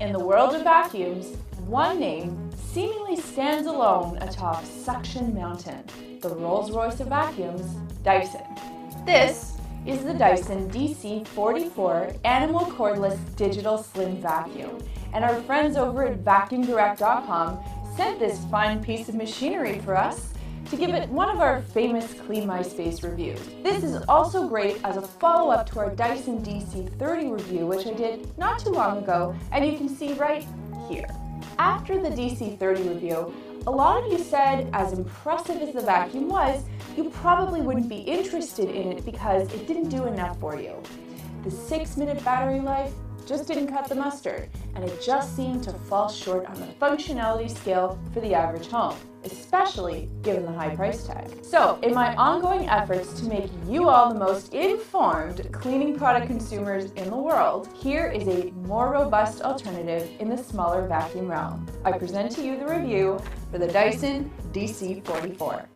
In the world of vacuums, one name seemingly stands alone atop Suction Mountain, the Rolls-Royce of vacuums, Dyson. This is the Dyson DC44 Animal Cordless Digital Slim Vacuum, and our friends over at VacuumDirect.com sent this fine piece of machinery for us to give it one of our famous Clean My Space reviews. This is also great as a follow-up to our Dyson DC30 review, which I did not too long ago, and you can see right here. After the DC30 review, a lot of you said, as impressive as the vacuum was, you probably wouldn't be interested in it because it didn't do enough for you. The 6-minute battery life just didn't cut the mustard, and it just seemed to fall short on the functionality scale for the average home, especially given the high price tag. So, in my ongoing efforts to make you all the most informed cleaning product consumers in the world, here is a more robust alternative in the smaller vacuum realm. I present to you the review for the Dyson DC44.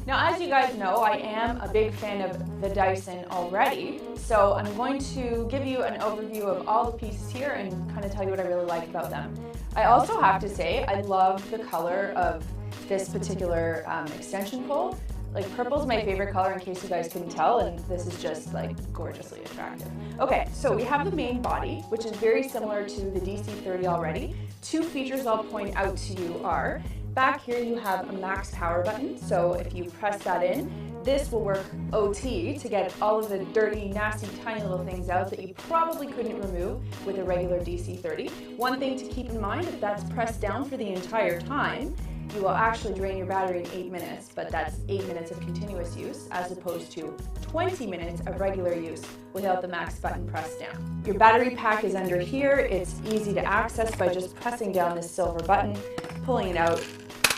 Now, as you guys know, I am a big fan of the Dyson already, so I'm going to give you an overview of all the pieces here and kind of tell you what I really like about them. I also have to say I love the color of this particular extension pole. Like, purple is my favorite color in case you guys couldn't tell, and this is just like gorgeously attractive. Okay, so we have the main body, which is very similar to the DC30 already. Two features I'll point out to you are, back here you have a max power button, so if you press that in, this will work OT to get all of the dirty, nasty, tiny little things out that you probably couldn't remove with a regular DC30. One thing to keep in mind, if that's pressed down for the entire time, you will actually drain your battery in 8 minutes, but that's 8 minutes of continuous use as opposed to 20 minutes of regular use without the max button pressed down. Your battery pack is under here. It's easy to access by just pressing down this silver button, pulling it out,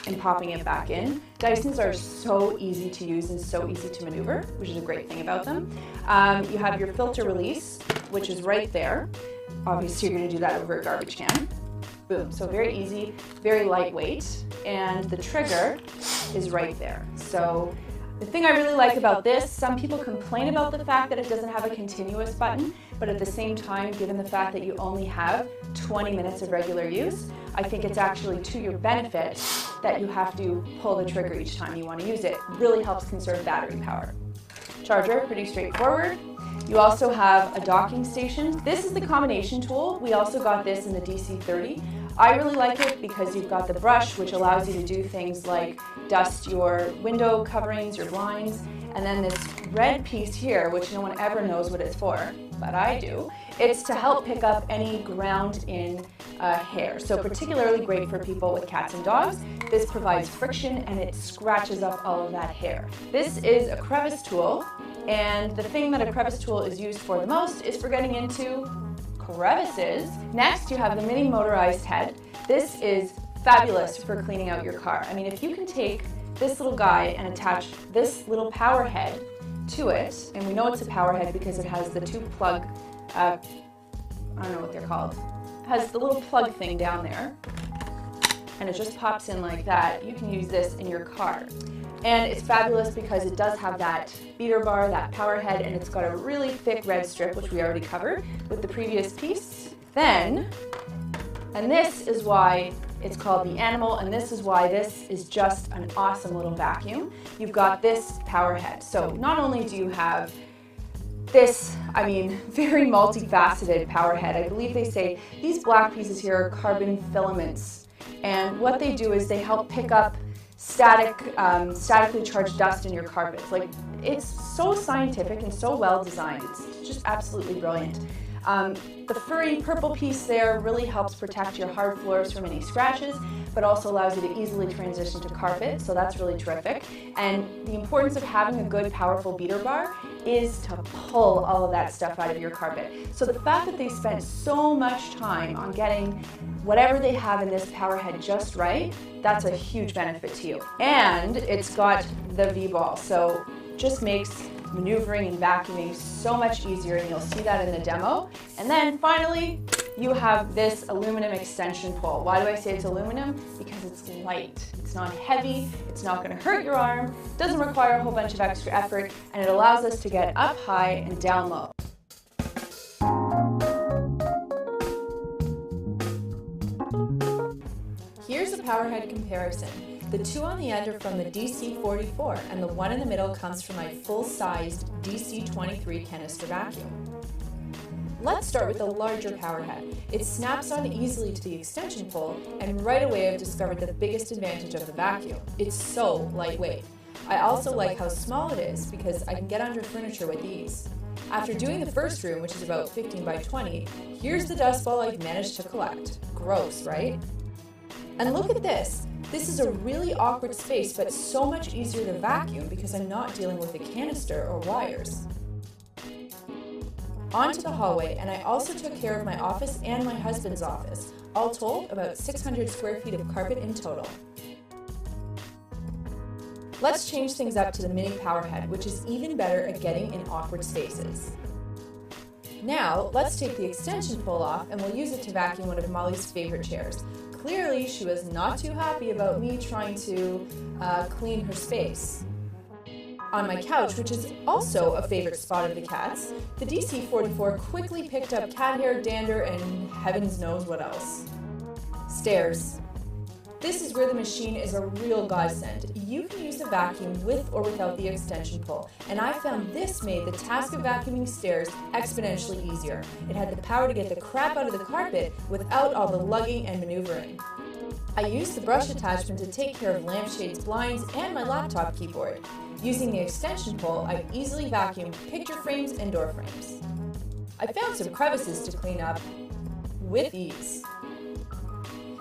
and popping it back in. Dysons are so easy to use and so easy to maneuver, which is a great thing about them. You have your filter release, which is right there. Obviously, you're going to do that over a garbage can. Boom. So very easy, very lightweight, and the trigger is right there. So the thing I really like about this, some people complain about the fact that it doesn't have a continuous button, but at the same time, given the fact that you only have 20 minutes of regular use, I think it's actually to your benefit that you have to pull the trigger each time you want to use it. It really helps conserve battery power. Charger, pretty straightforward. You also have a docking station. This is the combination tool. We also got this in the DC30. I really like it because you've got the brush, which allows you to do things like dust your window coverings, your blinds, and then this red piece here, which no one ever knows what it's for, but I do. It's to help pick up any ground-in hair. So particularly great for people with cats and dogs. This provides friction and it scratches up all of that hair. This is a crevice tool, and the thing that a crevice tool is used for the most is for getting into crevices. Next, you have the mini motorized head. This is fabulous for cleaning out your car. I mean, if you can take this little guy and attach this little power head to it, and we know it's a power head because it has the two plug, I don't know what they're called. It has the little plug thing down there, and it just pops in like that. You can use this in your car. And it's fabulous because it does have that beater bar, that power head, and it's got a really thick red strip, which we already covered with the previous piece. Then, and this is why it's called the Animal, and this is why this is just an awesome little vacuum. You've got this power head. So not only do you have this, I mean, very multifaceted power head. I believe they say these black pieces here are carbon filaments, and what they do is they help pick up statically charged dust in your carpets. Like, it's so scientific and so well designed. It's just absolutely brilliant. The furry purple piece there really helps protect your hard floors from any scratches, but also allows you to easily transition to carpet, so that's really terrific. And the importance of having a good, powerful beater bar is to pull all of that stuff out of your carpet. So the fact that they spent so much time on getting whatever they have in this power head just right, that's a huge benefit to you. And it's got the V-ball, so just makes maneuvering and vacuuming so much easier, and you'll see that in the demo. And then finally, you have this aluminum extension pole. Why do I say it's aluminum? Because it's light. It's not heavy, it's not gonna hurt your arm, doesn't require a whole bunch of extra effort, and it allows us to get up high and down low. Here's a power head comparison. The two on the end are from the DC44, and the one in the middle comes from my full-sized DC23 canister vacuum. Let's start with the larger power head. It snaps on easily to the extension pole, and right away I've discovered the biggest advantage of the vacuum. It's so lightweight. I also like how small it is because I can get under furniture with ease. After doing the first room, which is about 15 by 20, here's the dust ball I've managed to collect. Gross, right? And look at this. This is a really awkward space, but so much easier to vacuum because I'm not dealing with a canister or wires. Onto the hallway, and I also took care of my office and my husband's office. All told, about 600 square feet of carpet in total. Let's change things up to the mini power head, which is even better at getting in awkward spaces. Now, let's take the extension pole off and we'll use it to vacuum one of Molly's favorite chairs. Clearly, she was not too happy about me trying to clean her space. On my couch, which is also a favorite spot of the cat's, the DC44 quickly picked up cat hair, dander, and heavens knows what else. Stairs. This is where the machine is a real godsend. You can use the vacuum with or without the extension pole, and I found this made the task of vacuuming stairs exponentially easier. It had the power to get the crap out of the carpet without all the lugging and maneuvering. I used the brush attachment to take care of lampshades, blinds, and my laptop keyboard. Using the extension pole, I've easily vacuumed picture frames and door frames. I found some crevices to clean up with ease.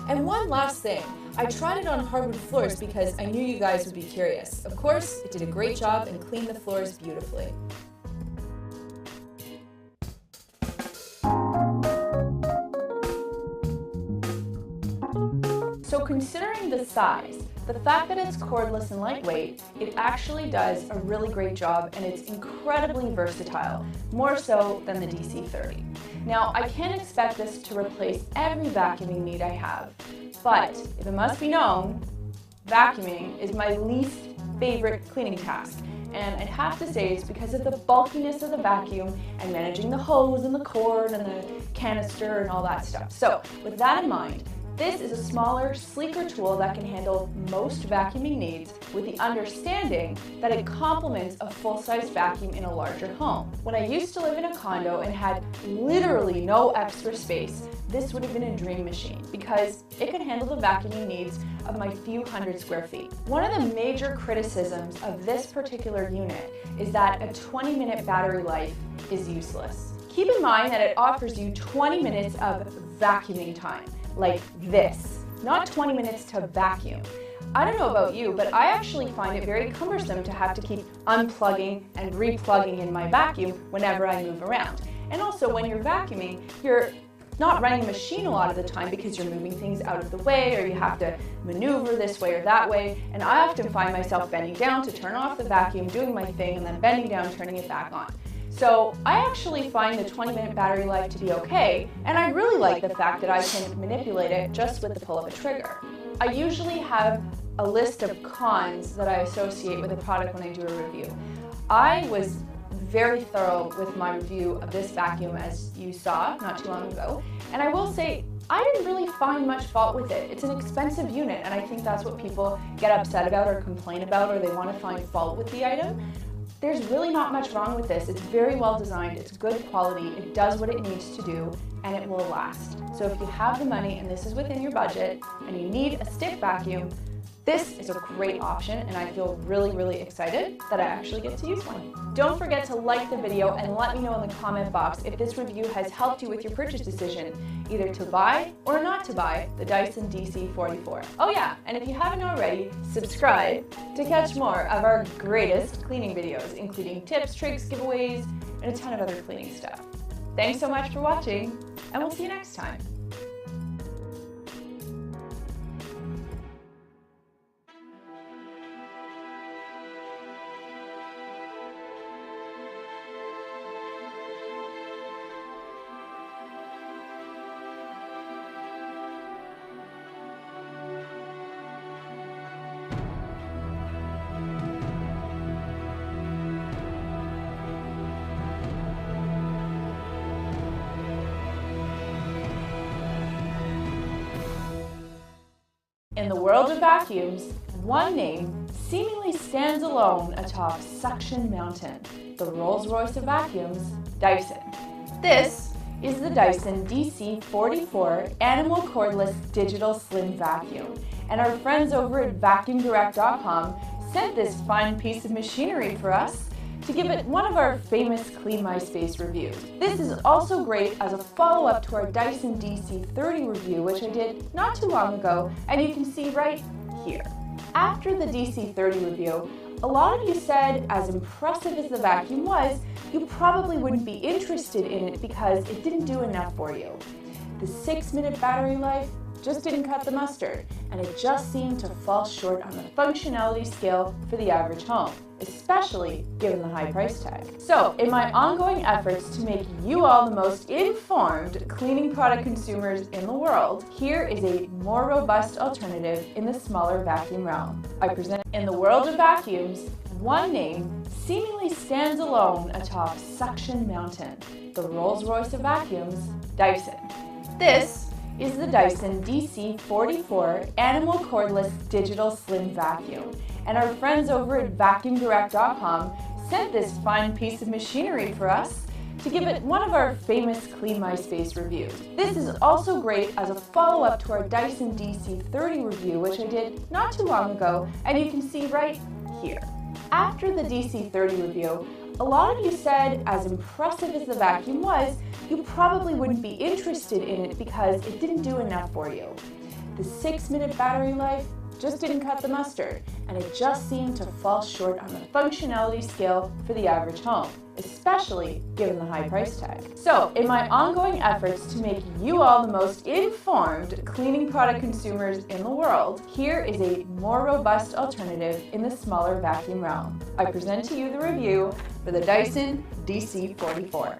And one last thing, I tried it on hardwood floors because I knew you guys would be curious. Of course, it did a great job and cleaned the floors beautifully. So considering the size, the fact that it's cordless and lightweight, it actually does a really great job, and it's incredibly versatile, more so than the DC30. Now, I can't expect this to replace every vacuuming need I have, but if it must be known, vacuuming is my least favorite cleaning task. And I'd have to say it's because of the bulkiness of the vacuum and managing the hose and the cord and the canister and all that stuff. So with that in mind, this is a smaller, sleeker tool that can handle most vacuuming needs with the understanding that it complements a full-size vacuum in a larger home. When I used to live in a condo and had literally no extra space, this would have been a dream machine because it could handle the vacuuming needs of my few hundred square feet. One of the major criticisms of this particular unit is that a 20-minute battery life is useless. Keep in mind that it offers you 20 minutes of vacuuming time. Like this, not 20 minutes to vacuum. I don't know about you, but I actually find it very cumbersome to have to keep unplugging and replugging in my vacuum whenever I move around. And also when you're vacuuming, you're not running the machine a lot of the time because you're moving things out of the way or you have to maneuver this way or that way. And I often find myself bending down to turn off the vacuum, doing my thing, and then bending down, turning it back on. So I actually find the 20-minute battery life to be okay, and I really like the fact that I can manipulate it just with the pull of a trigger. I usually have a list of cons that I associate with a product when I do a review. I was very thorough with my review of this vacuum, as you saw not too long ago, and I will say I didn't really find much fault with it. It's an expensive unit, and I think that's what people get upset about or complain about, or they want to find fault with the item. There's really not much wrong with this. It's very well designed, it's good quality, it does what it needs to do, and it will last. So if you have the money and this is within your budget and you need a stick vacuum, this is a great option, and I feel really excited that I actually get to use one. Don't forget to like the video and let me know in the comment box if this review has helped you with your purchase decision, either to buy or not to buy the Dyson DC44. Oh yeah, and if you haven't already, subscribe to catch more of our greatest cleaning videos, including tips, tricks, giveaways, and a ton of other cleaning stuff. Thanks so much for watching, and we'll see you next time. In the world of vacuums, one name seemingly stands alone atop Suction Mountain, the Rolls-Royce of vacuums, Dyson. This is the Dyson DC44 Animal Cordless Digital Slim Vacuum, and our friends over at VacuumDirect.com sent this fine piece of machinery for us to give it one of our famous Clean My Space reviews. This is also great as a follow-up to our Dyson DC30 review, which I did not too long ago, and you can see right here. After the DC30 review, a lot of you said, as impressive as the vacuum was, you probably wouldn't be interested in it because it didn't do enough for you. The 6-minute battery life just didn't cut the mustard, and it just seemed to fall short on the functionality scale for the average home, especially given the high price tag. So, in my ongoing efforts to make you all the most informed cleaning product consumers in the world, here is a more robust alternative in the smaller vacuum realm. I present in the world of vacuums, one name seemingly stands alone atop Suction Mountain, the Rolls-Royce of vacuums, Dyson. This is the Dyson DC44 Animal Cordless Digital Slim Vacuum, and our friends over at VacuumDirect.com sent this fine piece of machinery for us to give it one of our famous Clean My Space reviews. This is also great as a follow-up to our Dyson DC30 review, which I did not too long ago, and you can see right here. After the DC30 review, a lot of you said, as impressive as the vacuum was, you probably wouldn't be interested in it because it didn't do enough for you. The 6-minute battery life just didn't cut the mustard, and it just seemed to fall short on the functionality scale for the average home, especially given the high price tag. So, in my ongoing efforts to make you all the most informed cleaning product consumers in the world, here is a more robust alternative in the smaller vacuum realm. I present to you the review for the Dyson DC44.